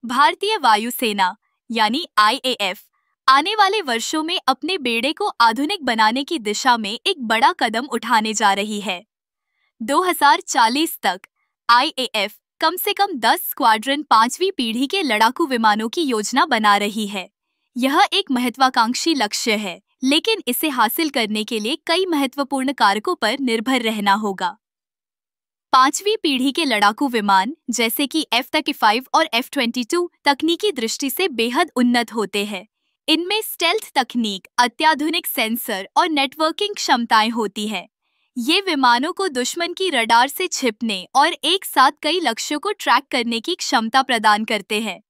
भारतीय वायुसेना यानी आईएएफ आने वाले वर्षों में अपने बेड़े को आधुनिक बनाने की दिशा में एक बड़ा कदम उठाने जा रही है। 2040 तक आईएएफ कम से कम 10 स्क्वाड्रन 5वीं पीढ़ी के लड़ाकू विमानों की योजना बना रही है। यह एक महत्वाकांक्षी लक्ष्य है, लेकिन इसे हासिल करने के लिए कई महत्वपूर्ण कारकों पर निर्भर रहना होगा। 5वीं पीढ़ी के लड़ाकू विमान जैसे कि F-35 और F-22 तकनीकी दृष्टि से बेहद उन्नत होते हैं। इनमें स्टेल्थ तकनीक, अत्याधुनिक सेंसर और नेटवर्किंग क्षमताएं होती हैं। ये विमानों को दुश्मन की रडार से छिपने और एक साथ कई लक्ष्यों को ट्रैक करने की क्षमता प्रदान करते हैं।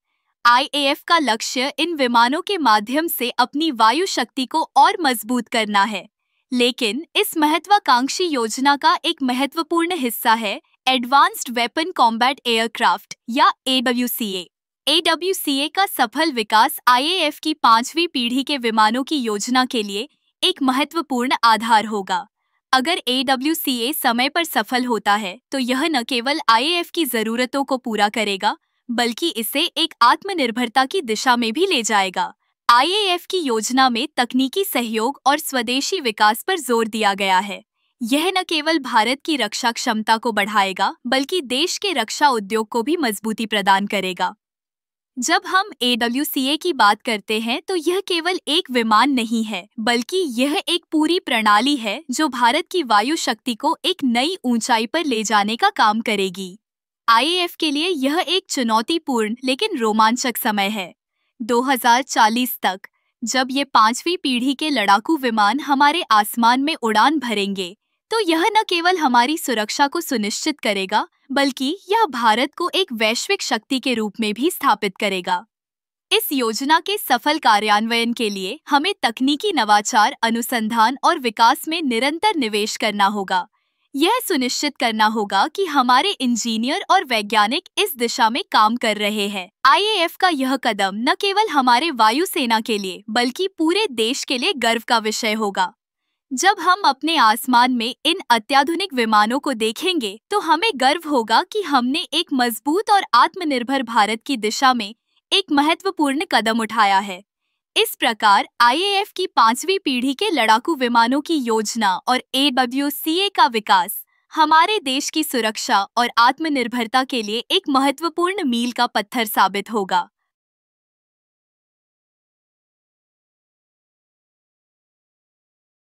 आईएएफ का लक्ष्य इन विमानों के माध्यम से अपनी वायु शक्ति को और मजबूत करना है। लेकिन इस महत्वाकांक्षी योजना का एक महत्वपूर्ण हिस्सा है एडवांस्ड वेपन कॉम्बैट एयरक्राफ्ट या AWCA। AWCA का सफल विकास आईएएफ की 5वीं पीढ़ी के विमानों की योजना के लिए एक महत्वपूर्ण आधार होगा। अगर AWCA समय पर सफल होता है तो यह न केवल आईएएफ की जरूरतों को पूरा करेगा, बल्कि इसे एक आत्मनिर्भरता की दिशा में भी ले जाएगा। आईएएफ की योजना में तकनीकी सहयोग और स्वदेशी विकास पर जोर दिया गया है। यह न केवल भारत की रक्षा क्षमता को बढ़ाएगा, बल्कि देश के रक्षा उद्योग को भी मजबूती प्रदान करेगा। जब हम AWCA की बात करते हैं तो यह केवल एक विमान नहीं है, बल्कि यह एक पूरी प्रणाली है जो भारत की वायु शक्ति को एक नई ऊंचाई पर ले जाने का काम करेगी। आईएएफ के लिए यह एक चुनौतीपूर्ण लेकिन रोमांचक समय है। 2040 तक, जब ये 5वीं पीढ़ी के लड़ाकू विमान हमारे आसमान में उड़ान भरेंगे, तो यह न केवल हमारी सुरक्षा को सुनिश्चित करेगा, बल्कि यह भारत को एक वैश्विक शक्ति के रूप में भी स्थापित करेगा। इस योजना के सफल कार्यान्वयन के लिए हमें तकनीकी नवाचार, अनुसंधान और विकास में निरंतर निवेश करना होगा। यह सुनिश्चित करना होगा कि हमारे इंजीनियर और वैज्ञानिक इस दिशा में काम कर रहे हैं। आईएएफ का यह कदम न केवल हमारे वायुसेना के लिए, बल्कि पूरे देश के लिए गर्व का विषय होगा। जब हम अपने आसमान में इन अत्याधुनिक विमानों को देखेंगे, तो हमें गर्व होगा कि हमने एक मजबूत और आत्मनिर्भर भारत की दिशा में एक महत्वपूर्ण कदम उठाया है। इस प्रकार आईएएफ की 5वीं पीढ़ी के लड़ाकू विमानों की योजना और AWCA का विकास हमारे देश की सुरक्षा और आत्मनिर्भरता के लिए एक महत्वपूर्ण मील का पत्थर साबित होगा।